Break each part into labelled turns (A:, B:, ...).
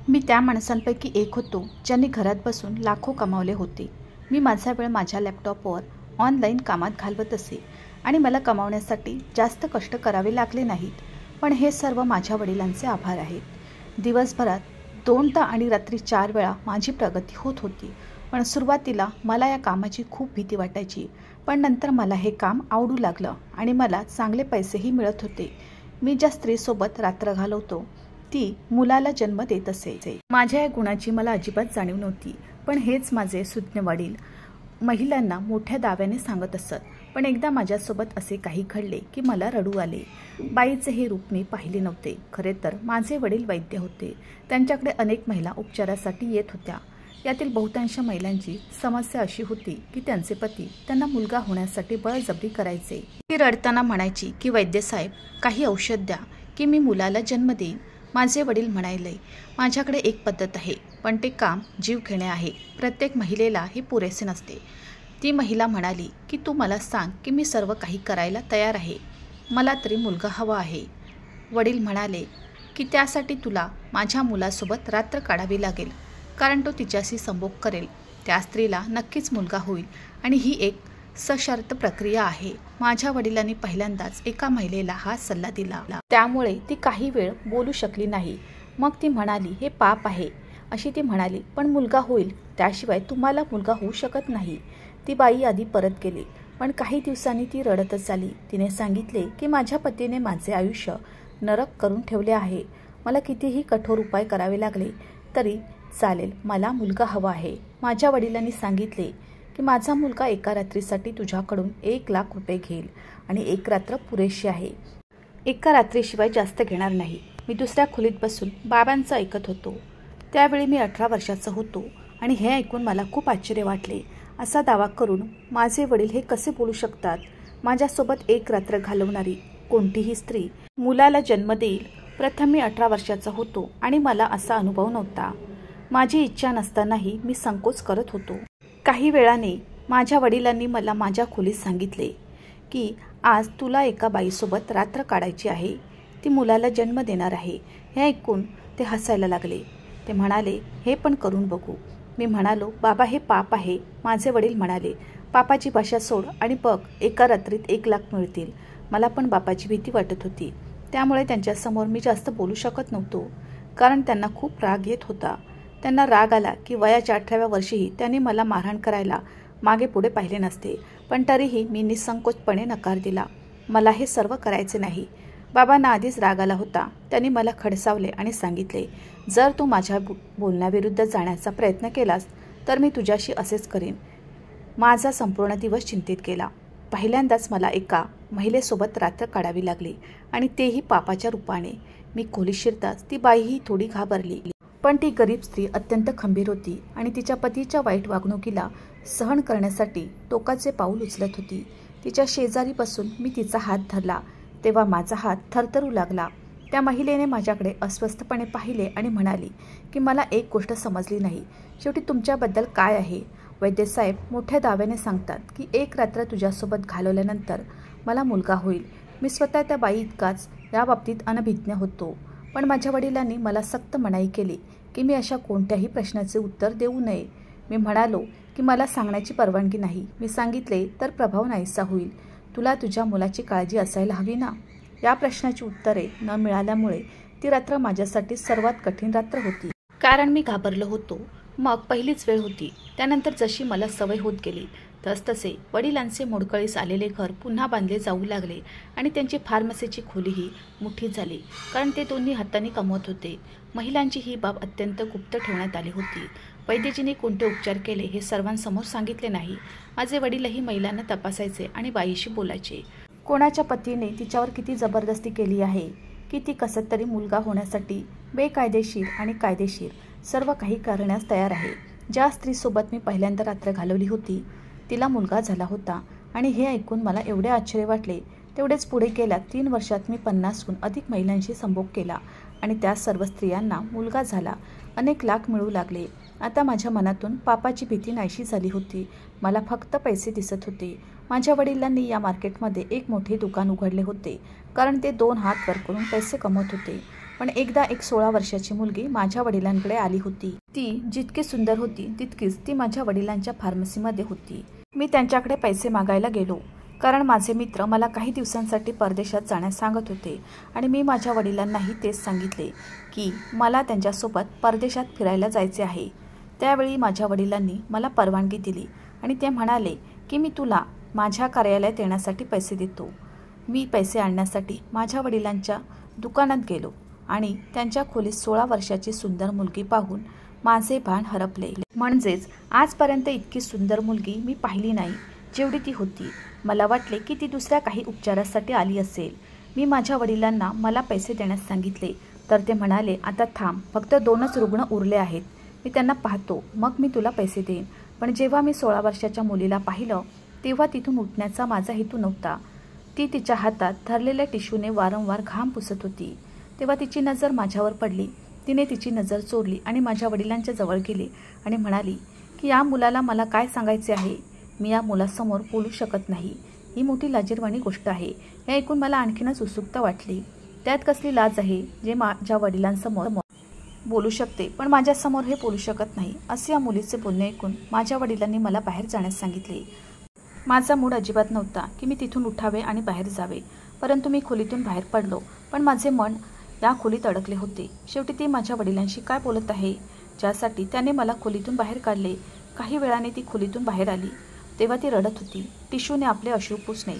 A: मी त्या माणसांपैकी एक होतो ज्यांनी घरात बसून लाखो कमावले होते. मी माझा वेळ माझ्या लॅपटॉपवर ऑनलाईन कामात घालवत असे आणि मला कमावण्यासाठी जास्त कष्ट करावे लागले नाहीत. पण हे सर्व माझ्या वडिलांचे आभार आहेत. दिवसभरात 2दा आणि रात्री 4 वेळा माझी प्रगती होत होती. पण सुरुवातीला मला या कामाची खूप भीती वाटायची. पण नंतर मला हे काम आवडू लागलं आणि मला चांगले पैसेही मिळत होते. मी ज्या स्त्रीसोबत रात्र घालवतो ती मुलाला जन्म देत असे. माझ्या या गुणाची मला अजिबात जाणीव नव्हती. पण हेच माझे सुज्ञ वडील महिलांना मोठ्या दाव्याने सांगत असत. पण एकदा माझ्यासोबत असे काही घडले की मला रडू आले. बाईचे हे रूप मी पाहिले नव्हते. खरे तर माझे वडील वैद्य होते. त्यांच्याकडे अनेक महिला उपचारासाठी येत होत्या. यातील बहुतांश महिलांची समस्या अशी होती की त्यांचे पती त्यांना मुलगा होण्यासाठी बळजबरी करायचे. ती रडताना म्हणायची की वैद्य साहेब काही औषध द्या की मी मुलाला जन्म देईन. माझे वडील म्हणाले, माझ्याकडे एक पद्धत आहे, पण ते काम जीव घेणे आहे. प्रत्येक महिलेला हे पुरेसे नसते. ती महिला म्हणाली की तू मला सांग की मी सर्व काही करायला तयार आहे. मला तरी मुलगा हवा आहे. वडील म्हणाले की त्यासाठी तुला माझ्या मुलासोबत रात्र काढावी लागेल, कारण तो तिच्याशी संभोग करेल. त्या स्त्रीला नक्कीच मुलगा होईल आणि ही एक सशर्त प्रक्रिया आहे. माझ्या वडिलांनी पहिल्यांदाच एका महिलेला हा सल्ला दिला. त्यामुळे ती काही वेळ बोलू शकली नाही. मग ती म्हणाली, हे पाप आहे अशी ती म्हणाली. पण मुलगा होईल, त्याशिवाय तुम्हाला मुलगा होऊ शकत नाही. ती बाई आधी परत गेली. पण काही दिवसांनी ती रडतच आली. तिने सांगितले की माझ्या पतीने माझे आयुष्य नरक करून ठेवले आहे. मला कितीही कठोर उपाय करावे लागले तरी चालेल, मला मुलगा हवा आहे. माझ्या वडिलांनी सांगितले की माझा मुलगा एका रात्रीसाठी तुझ्याकडून 1,00,000 रुपये घेईल आणि एक रात्र पुरेशी आहे. एका रात्रीशिवाय जास्त घेणार नाही. मी दुसऱ्या खोलीत बसून बाबांचं ऐकत होतो. त्यावेळी मी 18 वर्षाचा होतो आणि हे ऐकून मला खूप आश्चर्य वाटले. असा दावा करून माझे वडील हे कसे बोलू शकतात? माझ्यासोबत एक रात्र घालवणारी कोणतीही स्त्री मुलाला जन्म देईल. प्रथम मी 18 वर्षाचा होतो आणि मला असा अनुभव नव्हता. माझी इच्छा नसतानाही मी संकोच करत होतो. काही वेळाने माझ्या वडिलांनी मला माझ्या खोलीत सांगितले की आज तुला एका बाईसोबत रात्र काढायची आहे. ती मुलाला जन्म देणार आहे. हे ऐकून ते हसायला लागले. ते म्हणाले, हे पण करून बघू. मी म्हणालो, बाबा हे पाप आहे. माझे वडील म्हणाले, पापाची भाषा सोड आणि बघ, एका रात्रीत 1,00,000 मिळतील. मला पण बापाची भीती वाटत होती. त्यामुळे त्यांच्यासमोर मी जास्त बोलू शकत नव्हतो, कारण त्यांना खूप राग येत होता. त्यांना राग आला की वयाच्या 18व्या वर्षीही त्यांनी मला मारहाण करायला मागे पुढे पाहिले नसते. पण तरीही मी निसंकोचपणे नकार दिला. मला हे सर्व करायचे नाही. बाबांना आधीच राग आला होता. त्यांनी मला खडसावले आणि सांगितले, जर तू माझ्या बोलण्याविरुद्ध जाण्याचा प्रयत्न केलास तर मी तुझ्याशी असेच करीन. माझा संपूर्ण दिवस चिंतित गेला. पहिल्यांदाच मला एका महिलेसोबत रात्र काढावी लागली आणि तेही पापाच्या रूपाने. मी खोलीत शिरताच ती बाईही थोडी घाबरली. पण ती गरीब स्त्री अत्यंत खंबीर होती आणि तिच्या पतीच्या वाईट वागणुकीला सहन करण्यासाठी टोकाचे पाऊल उचलत होती. तिच्या शेजारी बसून मी तिचा हात धरला तेव्हा माझा हात थरथरू लागला. त्या महिलेने माझ्याकडे अस्वस्थपणे पाहिले आणि म्हणाली की मला एक गोष्ट समजली नाही. शेवटी तुमच्याबद्दल काय आहे? वैद्यसाहेब मोठ्या दाव्याने सांगतात की एक रात्र तुझ्यासोबत घालवल्यानंतर मला मुलगा होईल. मी स्वतः त्या बाई इतकाच याबाबतीत अनभिज्ञ होतो. पण माझ्या वडिलांनी मला सक्त मनाई केली की मी अशा कोणत्याही प्रश्नाचे उत्तर देऊ नये. मी म्हणालो की मला सांगण्याची परवानगी नाही. मी सांगितले तर प्रभाव नाहीसा होईल. तुला तुझ्या मुलाची काळजी असायला हवी ना? या प्रश्नाची उत्तरे न मिळाल्यामुळे ती रात्र माझ्यासाठी सर्वात कठीण रात्र होती. कारण मी घाबरलो होतो. मग पहिलीच वेळ होती. त्यानंतर जशी मला सवय होत गेली तसतसे वडिलांचे मोडकळीस आलेले घर पुन्हा बांधले जाऊ लागले आणि त्यांची फार्मसीची खोलीही मोठी झाली, कारण ते दोन्ही हातांनी कमवत होते. महिलांची ही बाब अत्यंत गुप्त ठेवण्यात आली होती. वैद्यजीने कोणते उपचार केले हे सर्वांसमोर सांगितले नाही. माझे वडीलही महिलांना तपासायचे आणि बाईशी बोलायचे. कोणाच्या पतीने तिच्यावर किती जबरदस्ती केली आहे की ती कसं तरी मुलगा होण्यासाठी बेकायदेशीर आणि कायदेशीर सर्व काही करण्यास तयार आहे. ज्या स्त्रीसोबत मी पहिल्यांदा रात्र घालवली होती तिला मुलगा झाला होता आणि हे ऐकून मला एवढे आश्चर्य वाटले. तेवढेच पुढे गेल्या 3 वर्षात मी 50हून अधिक महिलांशी संभोग केला आणि त्या सर्व स्त्रियांना मुलगा झाला. अनेक लाख मिळू लागले. आता माझ्या मनातून पापाची भीती नाहीशी झाली होती. मला फक्त पैसे दिसत होते. माझ्या वडिलांनी या मार्केटमध्ये एक मोठे दुकान उघडले होते, कारण ते 2 हात वर करून पैसे कमवत होते. पण एकदा एक 16 वर्षाची मुलगी माझ्या वडिलांकडे आली होती. ती जितकी सुंदर होती तितकीच ती माझ्या वडिलांच्या फार्मसीमध्ये होती. मी त्यांच्याकडे पैसे मागायला गेलो, कारण माझे मित्र मला काही दिवसांसाठी परदेशात जाण्यास सांगत होते आणि मी माझ्या वडिलांनाही तेच सांगितले की मला त्यांच्यासोबत परदेशात फिरायला जायचे आहे. त्यावेळी माझ्या वडिलांनी मला परवानगी दिली आणि ते म्हणाले की मी तुला माझ्या कार्यालयात येण्यासाठी पैसे देतो. मी पैसे आणण्यासाठी माझ्या वडिलांच्या दुकानात गेलो आणि त्यांच्या खोलीत 16 वर्षाची सुंदर मुलगी पाहून माझे भान हरपले. म्हणजेच आजपर्यंत इतकी सुंदर मुलगी मी पाहिली नाही जेवढी ती होती. मला वाटले की ती दुसऱ्या काही उपचारासाठी आली असेल. मी माझ्या वडिलांना मला पैसे देण्यास सांगितले तर ते म्हणाले, आता थांब, फक्त 2च रुग्ण उरले आहेत, मी त्यांना पाहतो, मग मी तुला पैसे देईन. पण जेव्हा मी 16 वर्षाच्या मुलीला पाहिलं तेव्हा तिथून उठण्याचा माझा हेतू नव्हता. ती तिच्या हातात धरलेल्या टिश्यूने वारंवार घाम पुसत होती. तेव्हा तिची नजर माझ्यावर पडली. तिने तिची नजर चोरली आणि माझ्या वडिलांच्या जवळ गेली आणि म्हणाली की या मुलाला मला काय सांगायचे आहे. मी या मुलासमोर बोलू शकत नाही. ही मोठी लाजिरवाणी गोष्ट आहे. हे ऐकून मला आणखीनच उत्सुकता वाटली. त्यात कसली लाज आहे जे माझ्या वडिलांसमोर बोलू शकते पण माझ्यासमोर हे बोलू शकत नाही. असे या मुलीचे बोलणे ऐकून माझ्या वडिलांनी मला बाहेर जाण्यास सांगितले. माझा मूड अजिबात नव्हता की मी तिथून उठावे आणि बाहेर जावे, परंतु मी खोलीतून बाहेर पडलो. पण माझे मन या खोलीत अडकले होते. शेवटी ती माझ्या वडिलांशी काय बोलत आहे ज्यासाठी त्याने मला खोलीतून बाहेर काढले. काही वेळाने ती खोलीतून बाहेर आली तेव्हा ती रडत होती. टिश्यूने आपले अश्रू पुसणे.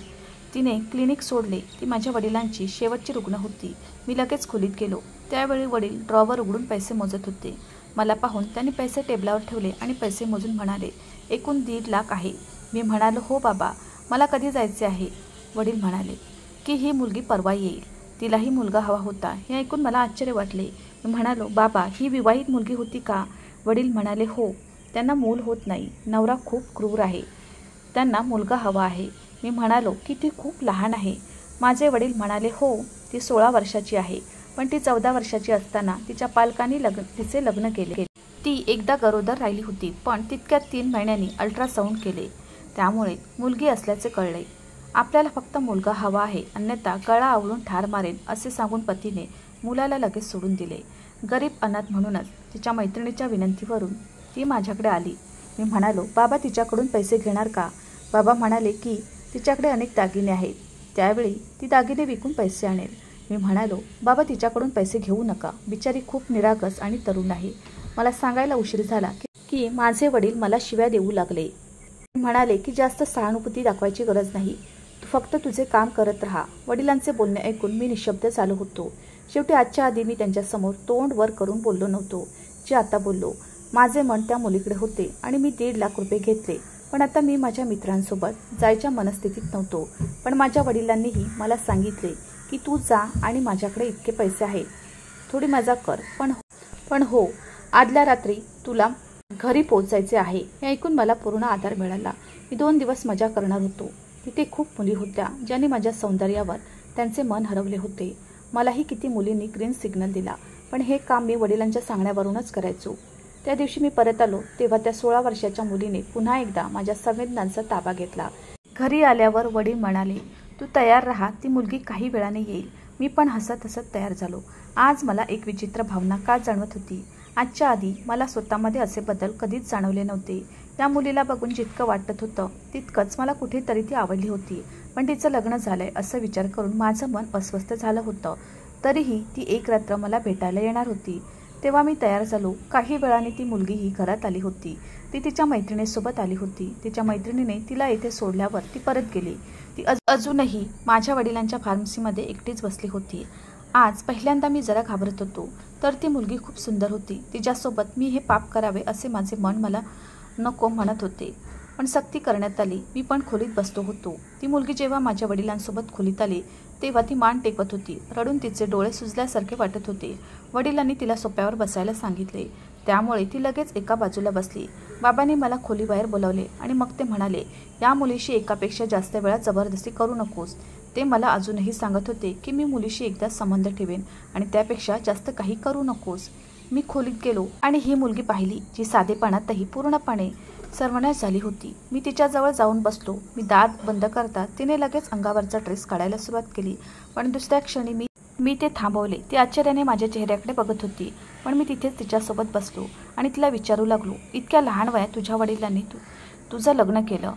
A: तिने क्लिनिक सोडले. ती माझ्या वडिलांची शेवटची रुग्ण होती. मी लगेच खोलीत गेलो. त्यावेळी वडील ड्रॉवर उघडून पैसे मोजत होते. मला पाहून त्यांनी पैसे टेबलावर ठेवले आणि पैसे मोजून म्हणाले, एकूण 1.5 लाख आहे. मी म्हणालो, हो बाबा, मला कधी जायचे आहे. वडील म्हणाले की ही मुलगी परवा येईल, तिलाही मुलगा हवा होता. हे ऐकून मला आश्चर्य वाटले. मी म्हणालो, बाबा, ही विवाहित मुलगी होती का. वडील म्हणाले, हो, त्यांना मूल होत नाही, नवरा खूप क्रूर आहे, त्यांना मुलगा हवा आहे. मी म्हणालो की ती खूप लहान आहे. माझे वडील म्हणाले, हो, ती 16 वर्षाची आहे, पण ती 14 वर्षाची असताना तिच्या पालकांनी तिचे लग्न केले. ती एकदा गरोदर राहिली होती, पण तितक्यात 3 महिन्यांनी अल्ट्रासाऊंड केले, त्यामुळे मुलगी असल्याचे कळले. आपल्याला फक्त मुलगा हवा आहे, अन्यथा गळा आवळून ठार मारेन असे सांगून पतीने मुलाला लगेच सोडून दिले. गरीब अनाथ म्हणूनच तिच्या मैत्रिणीच्या विनंतीवरून ती माझ्याकडे आली. मी म्हणालो, बाबा, तिच्याकडून पैसे घेणार का. बाबा म्हणाले की तिच्याकडे अनेक दागिने आहेत, त्यावेळी ती दागिने विकून पैसे आणेल. मी म्हणालो, बाबा, तिच्याकडून पैसे घेऊ नका, बिचारी खूप निरागस आणि तरुण आहे. मला सांगायला उशीर झाला की माझे वडील मला शिव्या देऊ लागले. म्हणाले की जास्त सहानुभूती दाखवायची गरज नाही, तू फक्त तुझे काम करत राहा. वडिलांचे बोलणे ऐकून मी निशब्द झालो होतो. शेवटी आजच्या आधी मी त्यांच्यासमोर तोंड वर करून बोललो नव्हतो जे आता बोललो. माझे मन त्या मुलीकडे होते आणि मी 1.5 लाख रुपये घेतले. पण आता मी माझ्या मित्रांसोबत जायच्या मनस्थितीत नव्हतो. पण माझ्या वडिलांनीही मला सांगितले की तू जा आणि माझ्याकडे इतके पैसे आहेत, थोडी मजा कर. पण हो, आदल्या रात्री तुला घरी पोहोचायचे आहे. हे ऐकून मला पूर्ण आधार मिळाला. मी 2 दिवस मजा करणार होतो. तिथे खूप मुली होत्या ज्यांनी माझ्या सौंदर्यावर त्यांचे मन हरवले होते. मलाही किती मुलींनी ग्रीन सिग्नल दिला, पण हे काम मी वडिलांच्या सांगण्यावरूनच करायचो. त्या दिवशी मी परत आलो तेव्हा त्या 16 वर्षाच्या मुलीने पुन्हा एकदा माझ्या संवेदनांचा ताबा घेतला. घरी आल्यावर वडील म्हणाले, तू तयार राहा, ती मुलगी काही वेळाने येईल. मी पण हसत हसत तयार झालो. आज मला एक विचित्र भावना का जाणवत होती. आजच्या आधी मला स्वतःमध्ये असे बदल कधीच जाणवले नव्हते. त्या मुलीला बघून जितकं वाटत होतं तितकंच मला कुठेतरी ती आवडली होती. पण तिचं लग्न झालंय असा विचार करून माझं मन अस्वस्थ झालं होतं. तरीही ती एक रात्र मला भेटायला येणार होती. तेव्हा मी तयार झालो. काही वेळाने ती मुलगीही घरात आली होती. ती तिच्या मैत्रिणीसोबत आली होती. तिच्या मैत्रिणीने तिला येथे सोडल्यावर ती परत गेली. ती अजूनही माझ्या वडिलांच्या फार्मसीमध्ये एकटीच बसली होती. आज पहिल्यांदा मी जरा घाबरत होतो. तर ती मुलगी खूप सुंदर होती. तिच्यासोबत मी हे पाप करावे असे माझे मन मला नको म्हणत होते, पण सक्ती करण्यात आली. मी पण खोलीत बसलो होतो. ती मुलगी जेव्हा माझ्या वडिलांसोबत खोलीत आली तेव्हा ती मान टेकवत होती. रडून तिचे डोळे सुजल्यासारखे वाटत होते. वडिलांनी तिला सोफ्यावर बसायला सांगितले, त्यामुळे ती लगेच एका बाजूला बसली. बाबांनी मला खोलीबाहेर बोलावले आणि मग ते म्हणाले, या मुलीशी एकापेक्षा जास्त वेळा जबरदस्ती करू नकोस. ते मला अजूनही सांगत होते की मी मुलीशी एकदा संबंध ठेवेन आणि त्यापेक्षा जास्त काही करू नकोस. मी खोलीत गेलो आणि ही मुलगी पाहिली जी साधेपणातही पूर्णपणे सर्वनाश झाली होती. मी तिच्याजवळ जाऊन बसलो. मी दात बंद करता तिने लगेच अंगावरचा ड्रेस काढायला सुरुवात केली, पण दुसऱ्या क्षणी मी मी ते थांबवले. ती आश्चर्याने माझ्या चेहऱ्याकडे बघत होती. पण मी तिथेच तिच्यासोबत बसलो आणि तिला विचारू लागलो, इतक्या लहान वयात तुझ्या वडिलांनी तुझं लग्न केलं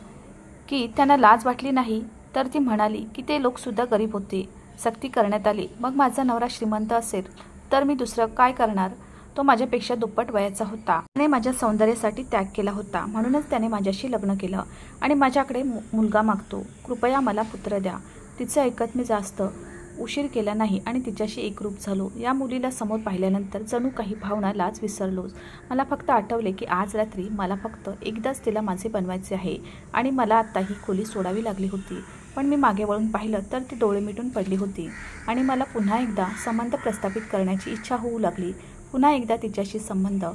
A: की त्यांना लाज वाटली नाही? तर ती म्हणाली की ते लोकसुद्धा गरीब होते, सक्ती करण्यात आली. मग माझा नवरा श्रीमंत असेल तर मी दुसरं काय करणार? तो माझ्यापेक्षा दुप्पट वयाचा होता. त्याने माझ्या सौंदर्यासाठी त्याग केला होता, म्हणूनच त्याने माझ्याशी लग्न केलं आणि माझ्याकडे मुलगा मागतो. कृपया मला पुत्र द्या. तिचं ऐकत मी जास्त उशीर केला नाही आणि तिच्याशी एकरूप झालो. या मुलीला समोर पाहिल्यानंतर जणू काही भावना लाज विसरलोच. मला फक्त आठवले की आज रात्री मला फक्त एकदाच तिला माझे बनवायचे आहे आणि मला आत्ता ही खोली सोडावी लागली होती. पण मी मागे वळून पाहिलं तर ती डोळे मिटून पडली होती आणि मला पुन्हा एकदा संबंध प्रस्थापित करण्याची इच्छा होऊ लागली. पुन्हा एकदा तिच्याशी संबंध.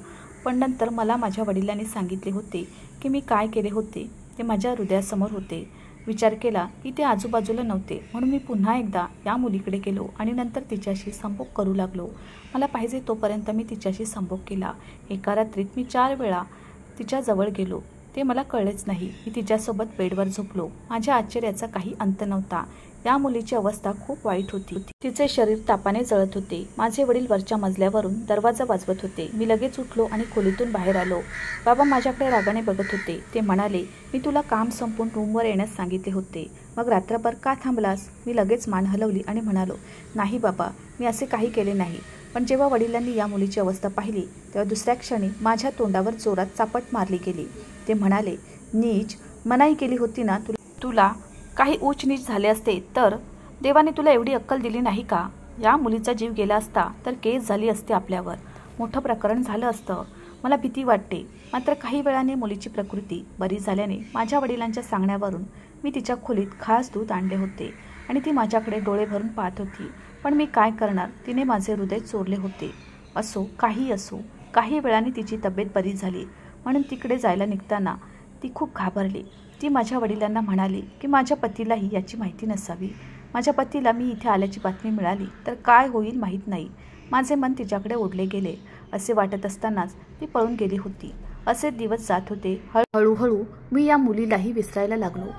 A: पण नंतर मला माझ्या वडिलांनी सांगितले होते की मी काय केले होते ते माझ्या हृदयासमोर होते. विचार केला की ते आजूबाजूला नव्हते, म्हणून मी पुन्हा एकदा या मुलीकडे गेलो आणि नंतर तिच्याशी संभोग करू लागलो. मला पाहिजे तोपर्यंत मी तिच्याशी संभोग केला. एका रात्रीत मी 4 वेळा तिच्याजवळ गेलो. ते मला कळलेच नाही. मी तिच्यासोबत बेडवर झोपलो. माझ्या आश्चर्याचा काही अंत नव्हता. या मुलीची अवस्था खूप वाईट होती. तिचे शरीर तापाने जळत होते. माझे वडील वरच्या मजल्यावरून दरवाजा वाजवत होते. मी लगेच उठलो आणि खोलीतून बाहेर आलो. बाबा माझ्याकडे रागाने बघत होते. ते म्हणाले, मी तुला काम संपवून रूमवर येण्यास सांगितले होते, मग रात्रभर का थांबलास? मी लगेच मान हलवली आणि म्हणालो, नाही बाबा, मी असे काही केले नाही. पण जेव्हा वडिलांनी या मुलीची अवस्था पाहिली तेव्हा दुसऱ्या क्षणी माझ्या तोंडावर जोरात चापट मारली गेली. ते म्हणाले, नीच, मनाई केली होती ना तुला काही ऊच नीच झाले असते तर देवाने तुला एवढी अक्कल दिली नाही का? या मुलीचा जीव गेला असता तर केस झाली असते आपल्यावर, मोठं प्रकरण झालं असतं. मला भीती वाटते. मात्र काही वेळाने मुलीची प्रकृती बरी झाल्याने माझ्या वडिलांच्या सांगण्यावरून मी तिच्या खोलीत खास दूध आणले होते आणि ती माझ्याकडे डोळे भरून पाहत होती. पण मी काय करणार? तिने माझे हृदय चोरले होते. असो, काही असो. काही वेळाने तिची तब्येत बरी झाली म्हणून तिकडे जायला निघताना ती खूप घाबरली. ती माझ्या वडिलांना म्हणाली की माझ्या पतीलाही याची माहिती नसावी. माझ्या पतीला मी इथे आल्याची बातमी मिळाली तर काय होईल माहीत नाही. माझे मन तिच्याकडे ओढले गेले. असे वाटत असतानाच ती पळून गेली होती. असे दिवस जात होते. हळूहळू मी या मुलीलाही विसरायला लागलो,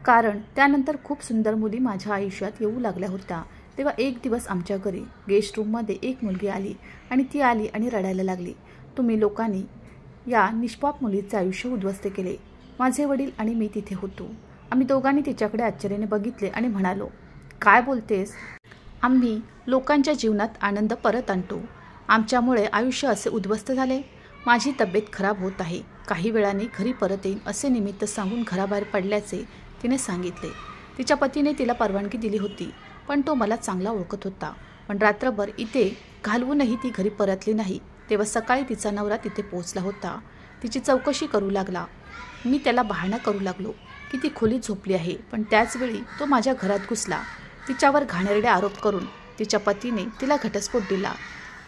A: कारण त्यानंतर खूप सुंदर मुली माझ्या आयुष्यात येऊ लागल्या होत्या. तेव्हा एक दिवस आमच्या घरी गेस्ट रूममध्ये एक मुलगी आली आणि ती आली आणि रडायला लागली. तुम्ही लोकांनी या निष्पाप मुलीचे आयुष्य उद्ध्वस्त केले. माझे वडील आणि मी तिथे होतो. आम्ही दोघांनी तिच्याकडे आश्चर्याने बघितले आणि म्हणालो, काय बोलतेस? आम्ही लोकांच्या जीवनात आनंद परत आणतो. आमच्यामुळे आयुष्य असे उद्ध्वस्त झाले. माझी तब्येत खराब होत आहे. काही वेळाने घरी परत येईन असे निमित्त सांगून घराबाहेर पडल्याचे तिने सांगितले. तिच्या पतीने तिला परवानगी दिली होती, पण तो मला चांगला ओळखत होता. पण रात्रभर इथे घालवूनही ती घरी परतली नाही. तेव्हा सकाळी तिचा नवरा तिथे पोहोचला होता. तिची चौकशी करू लागला. मी त्याला बहाणा करू लागलो की ती खोलीत झोपली आहे, पण त्याचवेळी तो माझ्या घरात घुसला. तिच्यावर घाणेरडे आरोप करून तिच्या पतीने तिला घटस्फोट दिला.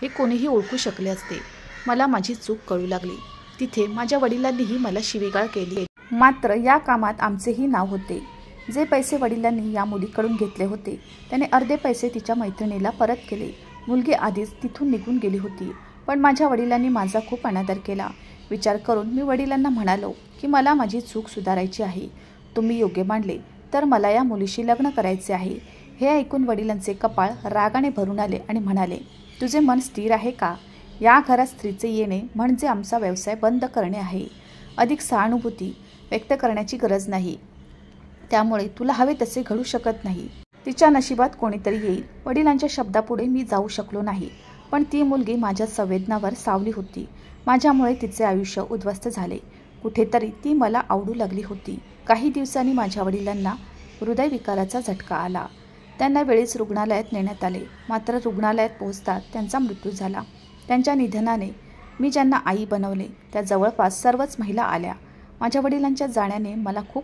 A: हे कोणीही ओळखू शकले असते. मला माझी चूक कळू लागली. तिथे माझ्या वडिलांनीही मला शिवीगाळ केली. मात्र या कामात आमचेही नाव होते. जे पैसे वडिलांनी या मुलीकडून घेतले होते त्याने अर्धे पैसे तिच्या मैत्रिणीला परत केले. मुलगी आधीच तिथून निघून गेली होती. पण माझ्या वडिलांनी माझा खूप अनादर केला. विचार करून मी वडिलांना म्हणालो की मला माझी चूक सुधारायची आहे. तुम्ही योग्य मानले तर मला या मुलीशी लग्न करायचे आहे. हे ऐकून वडिलांचे कपाळ रागाने भरून आले आणि म्हणाले, तुझे मन स्थिर आहे का? या घरात स्त्रीचे येणे म्हणजे आमचा व्यवसाय बंद करणे आहे. अधिक सहानुभूती व्यक्त करण्याची गरज नाही. त्यामुळे तुला हवे तसे घडू शकत नाही. तिच्या नशिबात कोणीतरी येईल. वडिलांच्या शब्दापुढे मी जाऊ शकलो नाही. पण ती मुलगी माझ्या संवेदनावर सावली होती. माझ्यामुळे तिचे आयुष्य उद्ध्वस्त झाले. कुठेतरी ती मला आवडू लागली होती. काही दिवसांनी माझ्या वडिलांना हृदयविकाराचा झटका आला. त्यांना वेळीच रुग्णालयात नेण्यात आले. मात्र रुग्णालयात पोहोचताच त्यांचा मृत्यू झाला. त्यांच्या निधनाने मी ज्यांना आई बनवले त्या जवळपास सर्वच महिला आल्या. माझ्या वडिलांच्या जाण्याने मला खूप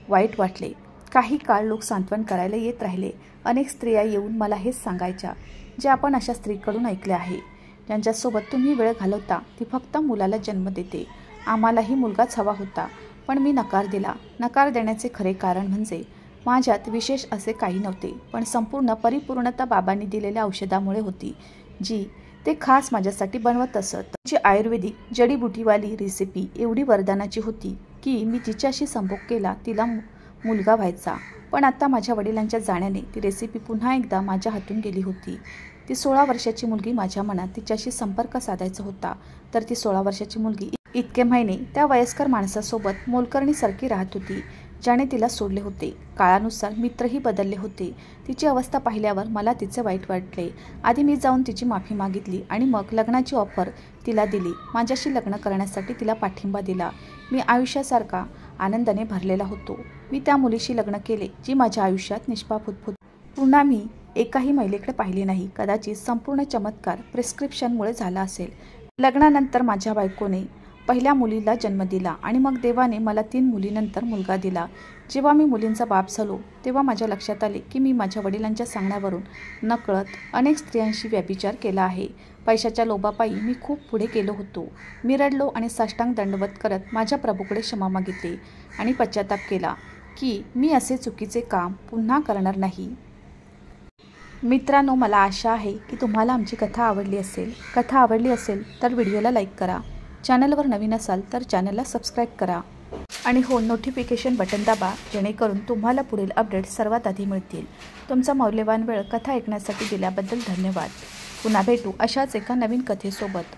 A: वाईट वाटले. काही काळ लोक सांत्वन करायला येत राहिले. अनेक स्त्रिया येऊन मला हेच सांगायच्या जे आपण अशा स्त्रीकडून ऐकले आहे. ज्यांच्यासोबत तुम्ही वेळ घालवता ती फक्त मुलाला जन्म देते. आम्हालाही मुलगाच हवा होता, पण मी नकार दिला. नकार देण्याचे खरे कारण म्हणजे माझ्यात विशेष असे काही नव्हते, पण संपूर्ण परिपूर्णता बाबांनी दिलेल्या औषधामुळे होती, जी ते खास माझ्यासाठी बनवत असत. जी आयुर्वेदिक जडीबुटीवाली रेसिपी एवढी वरदानाची होती की मी जिच्याशी संभोग केला तिला मुलगा व्हायचा. पण आता माझ्या वडिलांच्या जाण्याने ती रेसिपी पुन्हा एकदा माझ्या हातून गेली होती. ती 16 वर्षाची मुलगी माझ्या मनात तिच्याशी संपर्क साधायचा होता, तर ती 16 वर्षाची मुलगी इतके महिने त्या वयस्कर माणसासोबत मोलकरणीसारखी राहत होती, ज्याने तिला सोडले होते. काळानुसार मित्रही बदलले होते. तिची अवस्था पाहिल्यावर मला तिचे वाईट वाटले. आधी मी जाऊन तिची माफी मागितली आणि मग लग्नाची ऑफर तिला दिली. माझ्याशी लग्न करण्यासाठी तिला पाठिंबा दिला. मी आयुष्यासारखा आनंदाने भरलेला होतो. मी त्या मुलीशी लग्न केले, जी माझ्या आयुष्यात निष्पाप होती. पुन्हा मी एकाही महिलेकडे पाहिले नाही. कदाचित संपूर्ण चमत्कार प्रिस्क्रिप्शनमुळे झाला असेल. लग्नानंतर माझ्या बायकोने पहिल्या मुलीला जन्म दिला आणि मग देवाने मला 3 मुलीनंतर मुलगा दिला. जेव्हा मी मुलींचा बाप झालो, तेव्हा माझ्या लक्षात आले की मी माझ्या वडिलांच्या सांगण्यावरून नकळत अनेक स्त्रियांशी व्यभिचार केला आहे. पैशाच्या लोभापायी मी खूप पुढे गेलो होतो. मी रडलो आणि साष्टांग दंडवत करत माझ्या प्रभूकडे क्षमा मागितली आणि पश्चाताप केला की मी असे चुकीचे काम पुन्हा करणार नाही. मित्रांनो, मला आशा आहे की तुम्हाला आमची कथा आवडली असेल. कथा आवडली असेल तर व्हिडिओला लाईक करा. चॅनलवर नवीन असाल तर चॅनलला सबस्क्राईब करा आणि हो, नोटिफिकेशन बटन दाबा, जेणेकरून तुम्हाला पुढील अपडेट सर्वात आधी मिळतील. तुमचा मौल्यवान वेळ कथा ऐकण्यासाठी दिल्याबद्दल धन्यवाद. पुन्हा भेटू अशाच एका नवीन कथेसोबत.